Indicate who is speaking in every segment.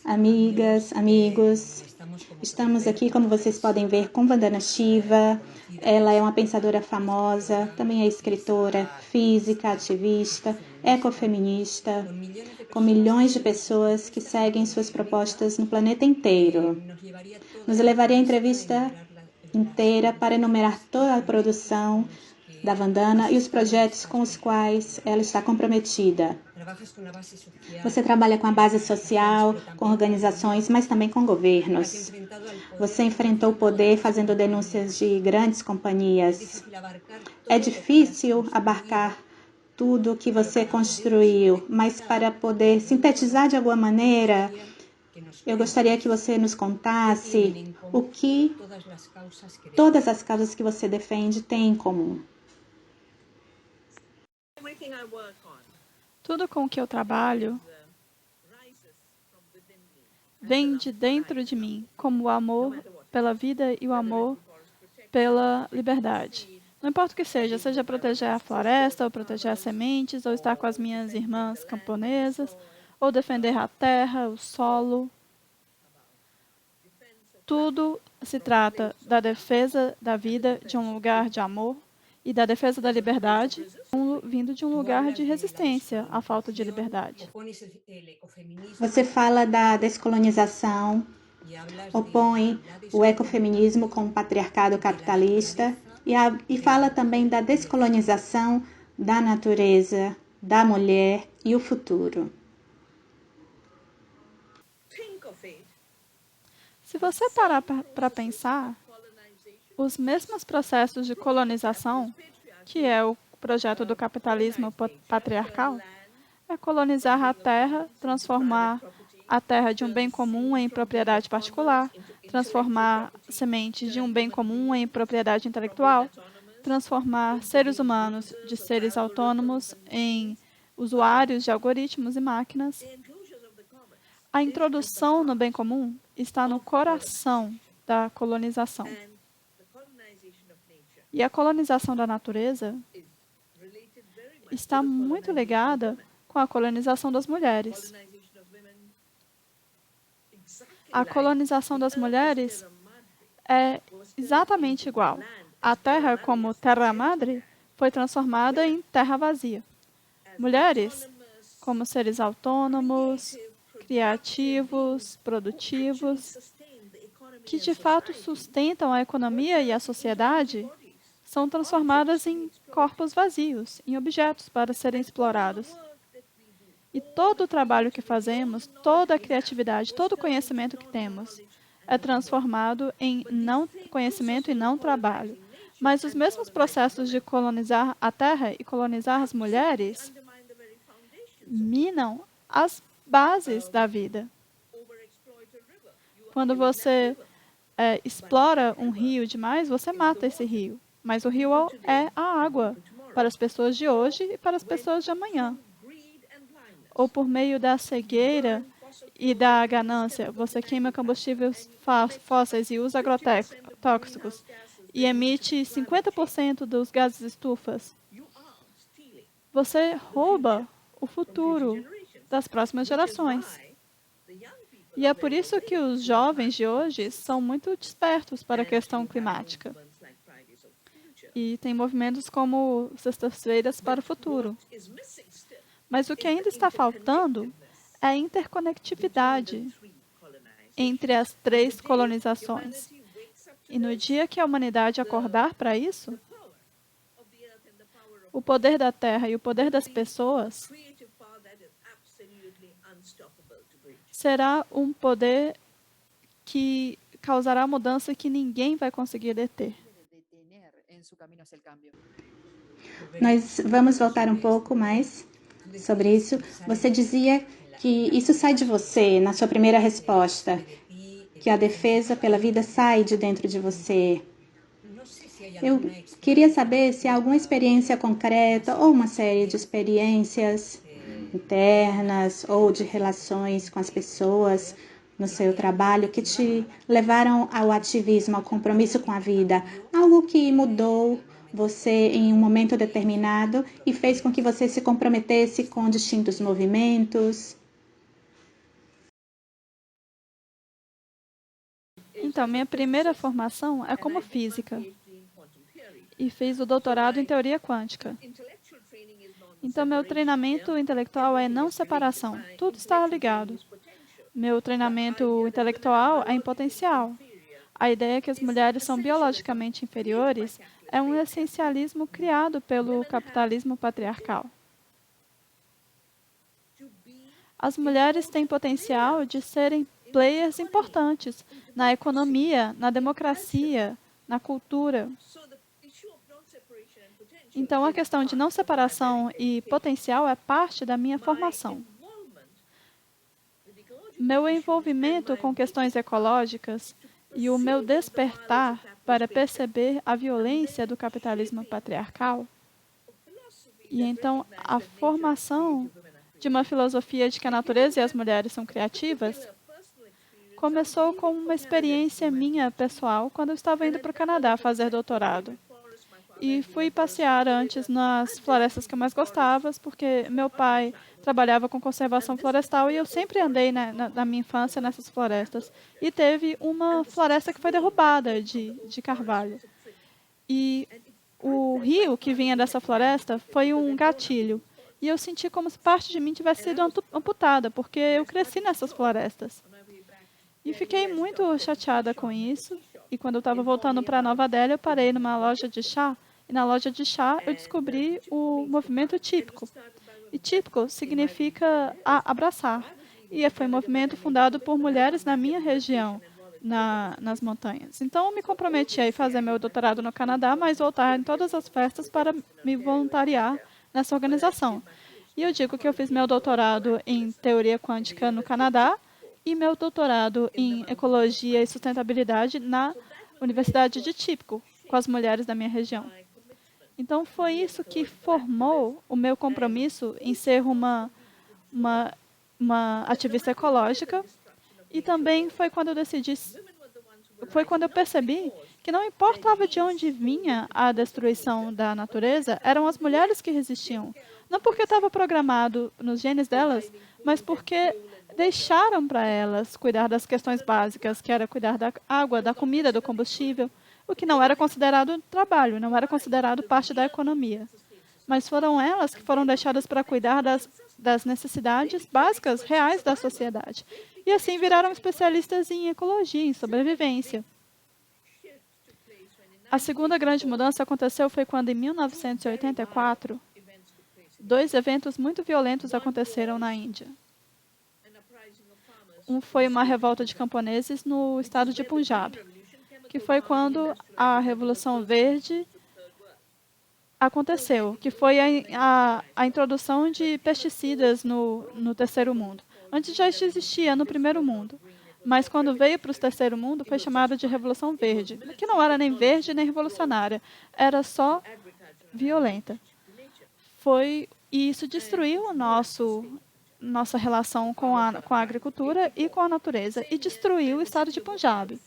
Speaker 1: Amigas, amigos, estamos aqui, como vocês podem ver, com Vandana Shiva. Ela é uma pensadora famosa, também é escritora, física, ativista, ecofeminista, com milhões de pessoas que seguem suas propostas no planeta inteiro. Nos levaria a entrevista inteira para enumerar toda a produção da Vandana e os projetos com os quais ela está comprometida. Você trabalha com a base social, com organizações, mas também com governos. Você enfrentou o poder fazendo denúncias de grandes companhias. É difícil abarcar tudo que você construiu, mas para poder sintetizar de alguma maneira, eu gostaria que você nos contasse o que todas as causas que você defende têm em comum.
Speaker 2: Tudo com que eu trabalho vem de dentro de mim, como o amor pela vida e o amor pela liberdade. Não importa o que seja, seja proteger a floresta, ou proteger as sementes, ou estar com as minhas irmãs camponesas, ou defender a terra, o solo. Tudo se trata da defesa da vida de um lugar de amor e da defesa da liberdade, vindo de um lugar de resistência à falta de liberdade.
Speaker 1: Você fala da descolonização, opõe o ecofeminismo com o patriarcado capitalista e fala também da descolonização da natureza, da mulher e o futuro.
Speaker 2: Se você parar para pensar, os mesmos processos de colonização, que é o projeto do capitalismo patriarcal, é colonizar a terra, transformar a terra de um bem comum em propriedade particular, transformar sementes de um bem comum em propriedade intelectual, transformar seres humanos de seres autônomos em usuários de algoritmos e máquinas. A introdução no bem comum está no coração da colonização. E a colonização da natureza está muito ligada com a colonização das mulheres. A colonização das mulheres é exatamente igual. A terra, como terra-madre, foi transformada em terra vazia. Mulheres, como seres autônomos, criativos, produtivos, que de fato sustentam a economia e a sociedade, são transformadas em corpos vazios, em objetos para serem explorados. E todo o trabalho que fazemos, toda a criatividade, todo o conhecimento que temos, é transformado em não conhecimento e não trabalho. Mas os mesmos processos de colonizar a terra e colonizar as mulheres minam as bases da vida. Quando você explora um rio demais, você mata esse rio. Mas o rio é a água para as pessoas de hoje e para as pessoas de amanhã. Ou por meio da cegueira e da ganância, você queima combustíveis fósseis e usa agrotóxicos e emite 50% dos gases estufas. Você rouba o futuro das próximas gerações. E é por isso que os jovens de hoje são muito despertos para a questão climática. E tem movimentos como Sextas-feiras para o Futuro. Mas o que ainda está faltando é a interconectividade entre as três colonizações. E no dia que a humanidade acordar para isso, o poder da Terra e o poder das pessoas será um poder que causará mudança que ninguém vai conseguir deter.
Speaker 1: Nós vamos voltar um pouco mais sobre isso. Você dizia que isso sai de você na sua primeira resposta, que a defesa pela vida sai de dentro de você. Eu queria saber se há alguma experiência concreta ou uma série de experiências internas ou de relações com as pessoas no seu trabalho que te levaram ao ativismo, ao compromisso com a vida. Algo que mudou você em um momento determinado e fez com que você se comprometesse com distintos movimentos?
Speaker 2: Então, minha primeira formação é como física e fiz o doutorado em teoria quântica. Então, meu treinamento intelectual é não separação. Tudo está ligado. Meu treinamento intelectual é em potencial. A ideia que as mulheres são biologicamente inferiores é um essencialismo criado pelo capitalismo patriarcal. As mulheres têm potencial de serem players importantes na economia, na democracia, na cultura. Então, a questão de não separação e potencial é parte da minha formação. Meu envolvimento com questões ecológicas e o meu despertar para perceber a violência do capitalismo patriarcal, e então a formação de uma filosofia de que a natureza e as mulheres são criativas, começou com uma experiência minha pessoal quando eu estava indo para o Canadá fazer doutorado. E fui passear antes nas florestas que eu mais gostava, porque meu pai trabalhava com conservação florestal e eu sempre andei na minha infância nessas florestas. E teve uma floresta que foi derrubada de carvalho. E o rio que vinha dessa floresta foi um gatilho. E eu senti como se parte de mim tivesse sido amputada, porque eu cresci nessas florestas. E fiquei muito chateada com isso. E quando eu estava voltando para Nova Delhi, eu parei numa loja de chá. E na loja de chá eu descobri o movimento típico. E típico significa abraçar. E foi um movimento fundado por mulheres na minha região, nas montanhas. Então eu me comprometi a ir fazer meu doutorado no Canadá, mas voltar em todas as festas para me voluntariar nessa organização. E eu digo que eu fiz meu doutorado em teoria quântica no Canadá e meu doutorado em ecologia e sustentabilidade na Universidade de Típico, com as mulheres da minha região. Então, foi isso que formou o meu compromisso em ser uma ativista ecológica. E também foi quando eu percebi que não importava de onde vinha a destruição da natureza, eram as mulheres que resistiam. Não porque estava programado nos genes delas, mas porque deixaram para elas cuidar das questões básicas, que era cuidar da água, da comida, do combustível, o que não era considerado trabalho, não era considerado parte da economia. Mas foram elas que foram deixadas para cuidar das necessidades básicas reais da sociedade. E assim viraram especialistas em ecologia, em sobrevivência. A segunda grande mudança aconteceu foi quando, em 1984, 2 eventos muito violentos aconteceram na Índia. Um foi uma revolta de camponeses no estado de Punjab, que foi quando a Revolução Verde aconteceu, que foi a introdução de pesticidas no terceiro mundo. Antes já existia no primeiro mundo, mas quando veio para o terceiro mundo foi chamada de Revolução Verde, que não era nem verde nem revolucionária, era só violenta. E isso destruiu nossa relação com a agricultura e com a natureza, e destruiu o estado de Punjab.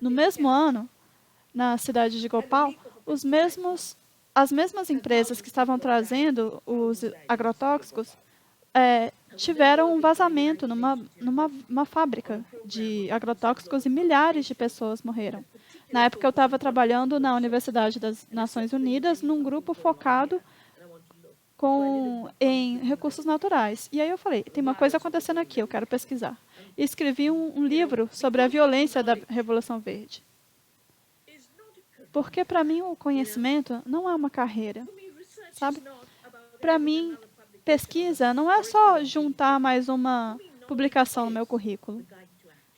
Speaker 2: No mesmo ano, na cidade de Gopal, as mesmas empresas que estavam trazendo os agrotóxicos tiveram um vazamento numa fábrica de agrotóxicos e milhares de pessoas morreram. Na época, eu estava trabalhando na Universidade das Nações Unidas, num grupo focado em recursos naturais. E aí eu falei, tem uma coisa acontecendo aqui, eu quero pesquisar. E escrevi um livro sobre a violência da Revolução Verde. Porque, para mim, o conhecimento não é uma carreira, sabe? Para mim, pesquisa não é só juntar mais uma publicação no meu currículo.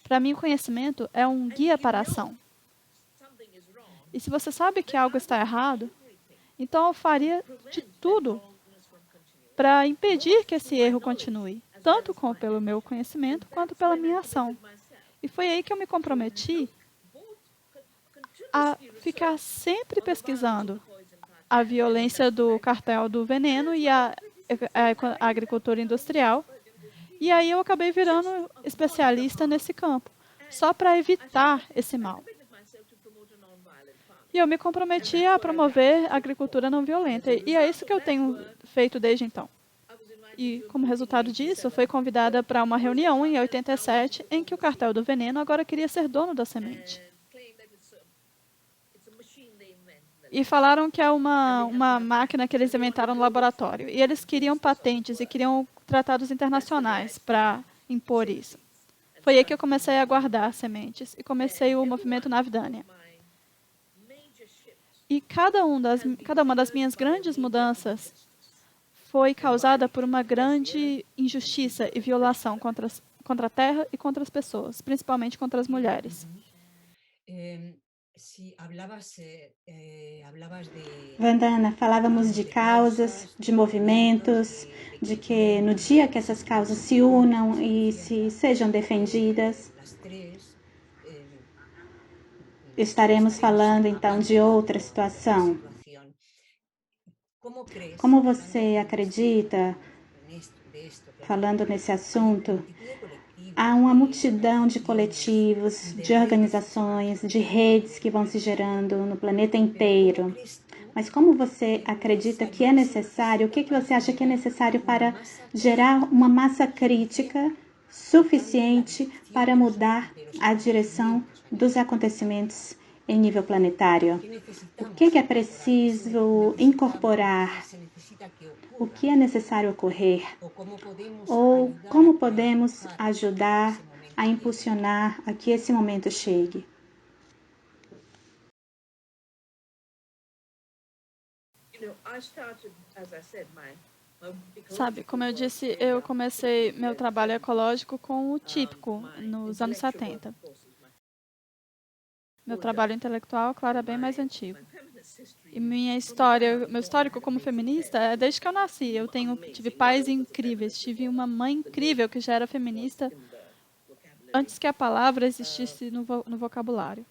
Speaker 2: Para mim, o conhecimento é um guia para a ação. E se você sabe que algo está errado, então eu faria de tudo para impedir que esse erro continue, tanto pelo meu conhecimento quanto pela minha ação. E foi aí que eu me comprometi a ficar sempre pesquisando a violência do cartel do veneno e a agricultura industrial. E aí eu acabei virando especialista nesse campo, só para evitar esse mal. E eu me comprometi a promover a agricultura não violenta. E é isso que eu tenho feito desde então. E, como resultado disso, fui convidada para uma reunião em 87, em que o cartel do veneno agora queria ser dono da semente. E falaram que é uma máquina que eles inventaram no laboratório. E eles queriam patentes e queriam tratados internacionais para impor isso. Foi aí que eu comecei a guardar sementes e comecei o movimento Navidânia. E cada uma das minhas grandes mudanças foi causada por uma grande injustiça e violação contra a terra e contra as pessoas, principalmente contra as mulheres.
Speaker 1: Vandana, falávamos de causas, de movimentos, de que no dia que essas causas se unam e sejam defendidas, estaremos falando então de outra situação. Como você acredita, falando nesse assunto, há uma multidão de coletivos, de organizações, de redes que vão se gerando no planeta inteiro. Mas como você acredita que é necessário, o que você acha que é necessário para gerar uma massa crítica suficiente para mudar a direção dos acontecimentos em nível planetário? O que é preciso incorporar? O que é necessário ocorrer? Ou como podemos ajudar a impulsionar a que esse momento chegue?
Speaker 2: Sabe, como eu disse, eu comecei meu trabalho ecológico com o típico, nos anos 70. Meu trabalho intelectual, claro, é bem mais antigo. E meu histórico como feminista é desde que eu nasci. Tive pais incríveis, tive uma mãe incrível que já era feminista antes que a palavra existisse no vocabulário.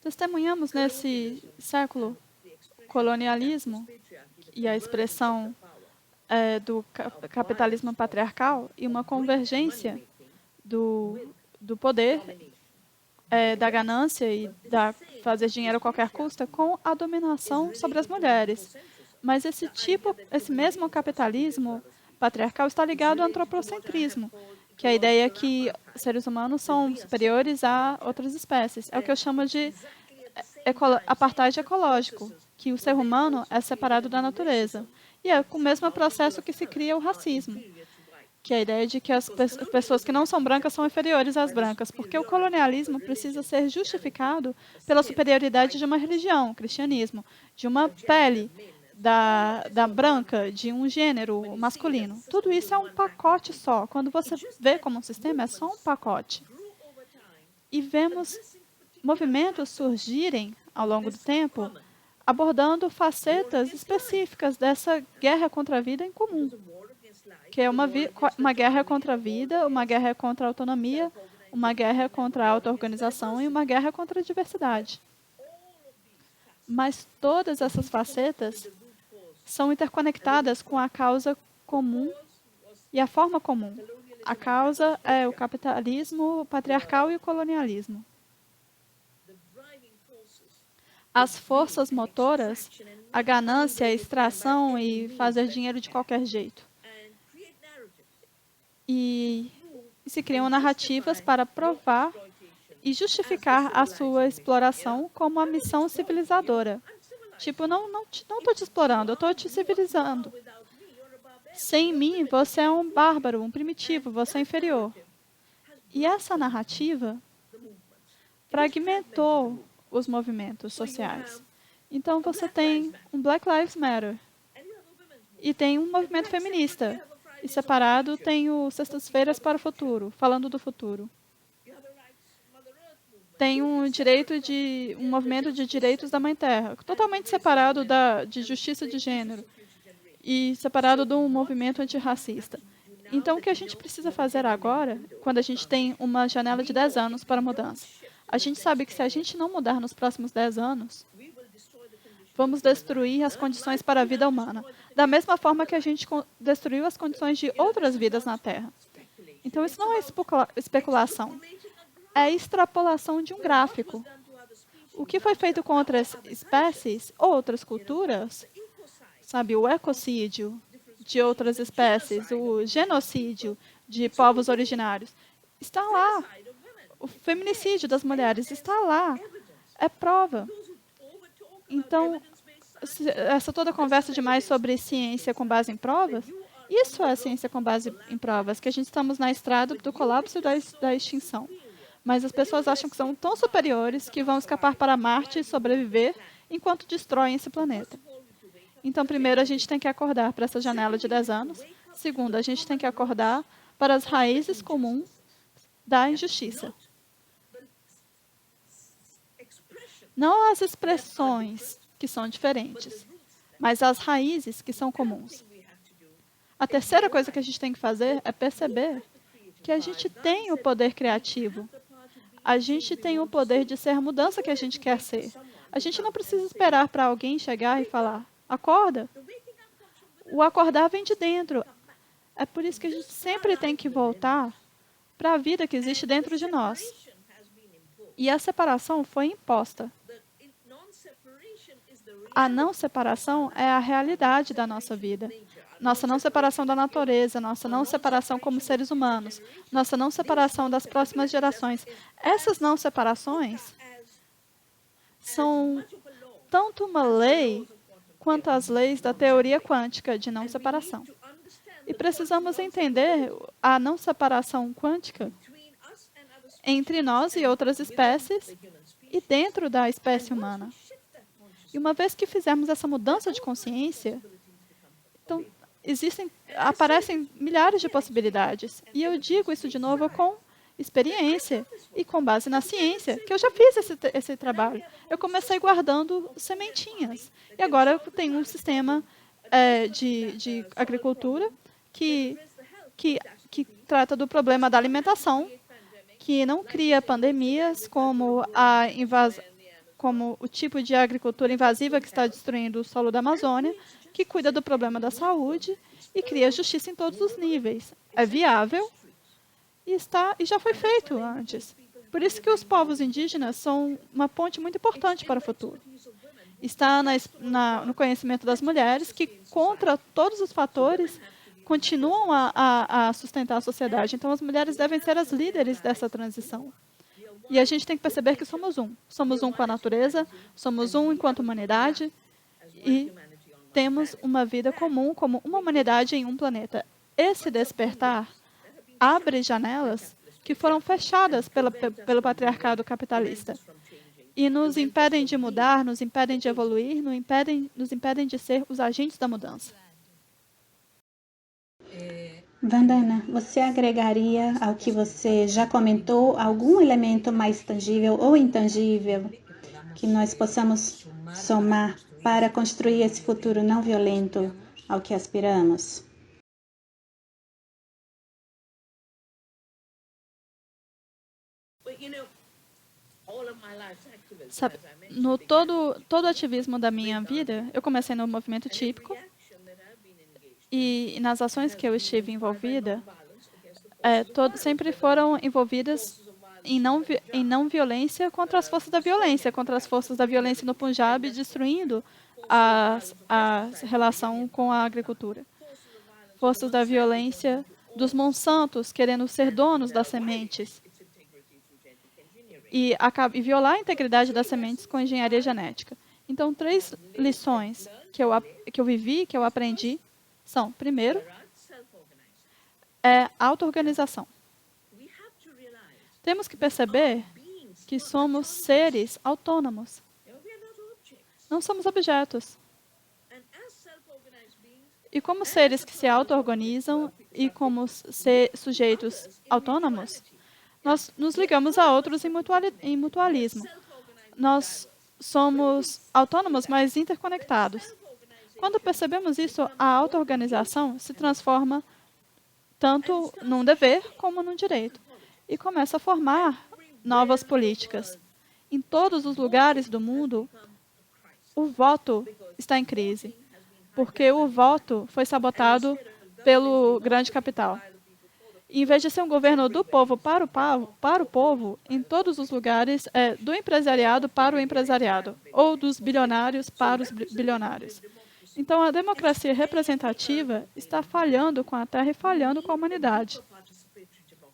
Speaker 2: Testemunhamos nesse século colonialismo e a expressão do capitalismo patriarcal e uma convergência do poder, da ganância e da fazer dinheiro a qualquer custa com a dominação sobre as mulheres. Mas esse mesmo capitalismo patriarcal está ligado ao antropocentrismo, que é a ideia que seres humanos são superiores a outras espécies. É o que eu chamo de apartheid ecológico, que o ser humano é separado da natureza. E é com o mesmo processo que se cria o racismo, que é a ideia de que as pessoas que não são brancas são inferiores às brancas, porque o colonialismo precisa ser justificado pela superioridade de uma religião, o cristianismo, de uma pele da branca, de um gênero masculino. Tudo isso é um pacote só. Quando você vê como um sistema, é só um pacote. E vemos movimentos surgirem ao longo do tempo, abordando facetas específicas dessa guerra contra a vida em comum, que é uma guerra contra a vida, uma guerra contra a autonomia, uma guerra contra a auto-organização e uma guerra contra a diversidade. Mas todas essas facetas são interconectadas com a causa comum e a forma comum. A causa é o capitalismo patriarcal e o colonialismo. As forças motoras, a ganância, a extração e fazer dinheiro de qualquer jeito. E se criam narrativas para provar e justificar a sua exploração como uma missão civilizadora. Tipo, não estou te explorando, eu estou te civilizando. Sem mim, você é um bárbaro, um primitivo, você é inferior. E essa narrativa fragmentou os movimentos sociais. Então, você tem um Black Lives Matter e tem um movimento feminista. E separado tem o Sextas-feiras para o Futuro, falando do futuro. Tem um movimento de direitos da Mãe Terra, totalmente separado de justiça de gênero e separado de um movimento antirracista. Então, o que a gente precisa fazer agora, quando a gente tem uma janela de 10 anos para mudança? A gente sabe que se a gente não mudar nos próximos 10 anos, vamos destruir as condições para a vida humana, da mesma forma que a gente destruiu as condições de outras vidas na Terra. Então, isso não é especulação. é a extrapolação de um gráfico. O que foi feito com outras espécies, outras culturas, sabe, o ecocídio de outras espécies, o genocídio de povos originários, está lá. O feminicídio das mulheres está lá. É prova. Então, essa toda conversa demais sobre ciência com base em provas, isso é ciência com base em provas, que a gente estamos na estrada do colapso e da extinção. Mas as pessoas acham que são tão superiores que vão escapar para Marte e sobreviver enquanto destroem esse planeta. Então, primeiro, a gente tem que acordar para essa janela de 10 anos. Segundo, a gente tem que acordar para as raízes comuns da injustiça. Não as expressões que são diferentes, mas as raízes que são comuns. A terceira coisa que a gente tem que fazer é perceber que a gente tem o poder criativo. A gente tem o poder de ser a mudança que a gente quer ser. A gente não precisa esperar para alguém chegar e falar, acorda. O acordar vem de dentro. É por isso que a gente sempre tem que voltar para a vida que existe dentro de nós. E a separação foi imposta. A não separação é a realidade da nossa vida. Nossa não separação da natureza, nossa não separação como seres humanos, nossa não separação das próximas gerações. Essas não separações são tanto uma lei quanto as leis da teoria quântica de não separação. E precisamos entender a não separação quântica entre nós e outras espécies e dentro da espécie humana. E uma vez que fizermos essa mudança de consciência, então aparecem milhares de possibilidades. E eu digo isso de novo com experiência e com base na ciência, que eu já fiz esse trabalho. Eu comecei guardando sementinhas. E agora eu tenho um sistema de agricultura que trata do problema da alimentação, que não cria pandemias como como o tipo de agricultura invasiva que está destruindo o solo da Amazônia, que cuida do problema da saúde e cria justiça em todos os níveis. É viável e já foi feito antes. Por isso que os povos indígenas são uma ponte muito importante para o futuro. Está no conhecimento das mulheres que, contra todos os fatores, continuam a sustentar a sociedade. Então, as mulheres devem ser as líderes dessa transição. E a gente tem que perceber que somos um. Somos um com a natureza, somos um enquanto humanidade e temos uma vida comum como uma humanidade em um planeta. Esse despertar abre janelas que foram fechadas pelo patriarcado capitalista e nos impedem de mudar, nos impedem de evoluir, nos impedem de ser os agentes da mudança.
Speaker 1: Vandana, você agregaria ao que você já comentou algum elemento mais tangível ou intangível que nós possamos somar para construir esse futuro não violento ao que aspiramos?
Speaker 2: Sabe, no todo o ativismo da minha vida, eu comecei no movimento típico e nas ações que eu estive envolvida, sempre foram envolvidas em não violência contra as forças da violência, contra as forças da violência no Punjab, destruindo a relação com a agricultura. Forças da violência dos Monsantos querendo ser donos das sementes e violar a integridade das sementes com engenharia genética. Então, 3 lições que eu vivi, que eu aprendi, são, primeiro, auto-organização. Temos que perceber que somos seres autônomos. Não somos objetos. E como seres que se auto-organizam e como sujeitos autônomos, nós nos ligamos a outros em mutualismo. Nós somos autônomos, mas interconectados. Quando percebemos isso, a auto-organização se transforma tanto num dever como num direito e começa a formar novas políticas. Em todos os lugares do mundo, o voto está em crise, porque o voto foi sabotado pelo grande capital. Em vez de ser um governo do povo para o povo, em todos os lugares, é do empresariado para o empresariado, ou dos bilionários para os bilionários. Então, a democracia representativa está falhando com a Terra e falhando com a humanidade.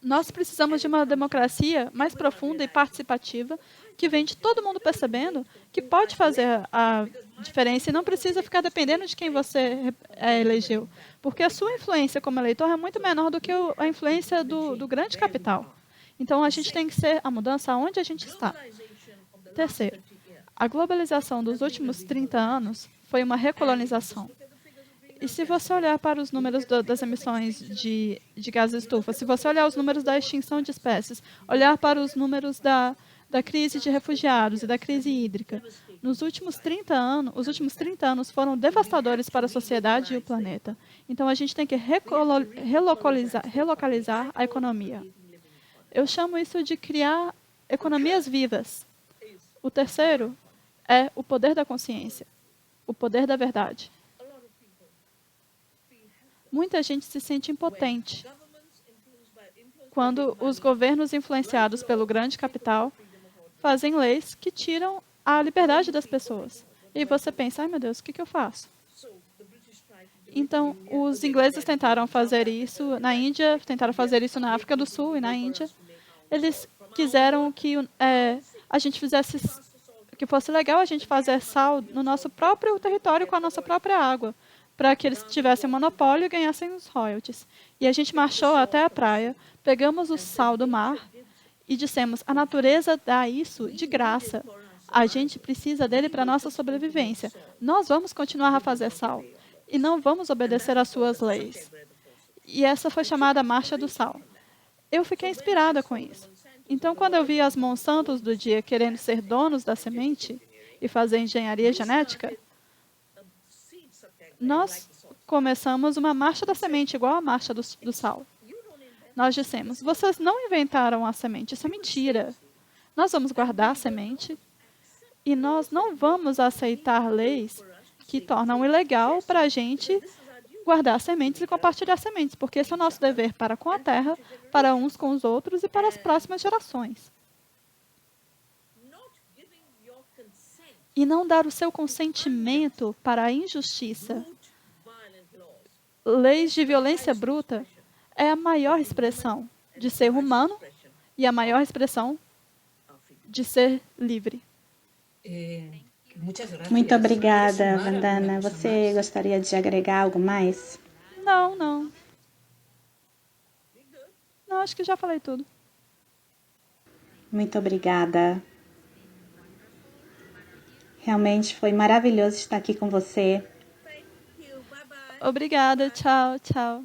Speaker 2: Nós precisamos de uma democracia mais profunda e participativa, que vem de todo mundo percebendo que pode fazer a diferença e não precisa ficar dependendo de quem você elegeu. Porque a sua influência como eleitor é muito menor do que a influência do grande capital. Então, a gente tem que ser a mudança onde a gente está. Terceiro, a globalização dos últimos 30 anos foi uma recolonização. E se você olhar para os números das emissões de gases estufa, se você olhar os números da extinção de espécies, olhar para os números da crise de refugiados e da crise hídrica, nos últimos 30 anos, os últimos 30 anos foram devastadores para a sociedade e o planeta. Então, a gente tem que relocalizar a economia. Eu chamo isso de criar economias vivas. O terceiro é o poder da consciência, o poder da verdade. Muita gente se sente impotente quando os governos influenciados pelo grande capital fazem leis que tiram a liberdade das pessoas. E você pensa, ai meu Deus, o que eu faço? Então, os ingleses tentaram fazer isso na Índia, tentaram fazer isso na África do Sul e na Índia. Eles quiseram que a gente fizesse, que fosse legal a gente fazer sal no nosso próprio território com a nossa própria água, para que eles tivessem monopólio e ganhassem os royalties. E a gente marchou até a praia, pegamos o sal do mar e dissemos, a natureza dá isso de graça. A gente precisa dele para a nossa sobrevivência. Nós vamos continuar a fazer sal e não vamos obedecer às suas leis. E essa foi chamada Marcha do Sal. Eu fiquei inspirada com isso. Então, quando eu vi as Monsantos do dia querendo ser donos da semente e fazer engenharia genética, nós começamos uma marcha da semente, igual a marcha do sal. Nós dissemos, vocês não inventaram a semente, isso é mentira. Nós vamos guardar a semente e nós não vamos aceitar leis que tornam ilegal para a gente guardar sementes e compartilhar sementes, porque esse é o nosso dever para com a terra, para uns com os outros e para as próximas gerações. E não dar o seu consentimento para a injustiça. Leis de violência bruta é a maior expressão de ser humano e a maior expressão de ser livre.
Speaker 1: Muito obrigada, Vandana. Você gostaria de agregar algo mais?
Speaker 2: Não. Não, acho que já falei tudo.
Speaker 1: Muito obrigada. Realmente foi maravilhoso estar aqui com você.
Speaker 2: Obrigada, tchau.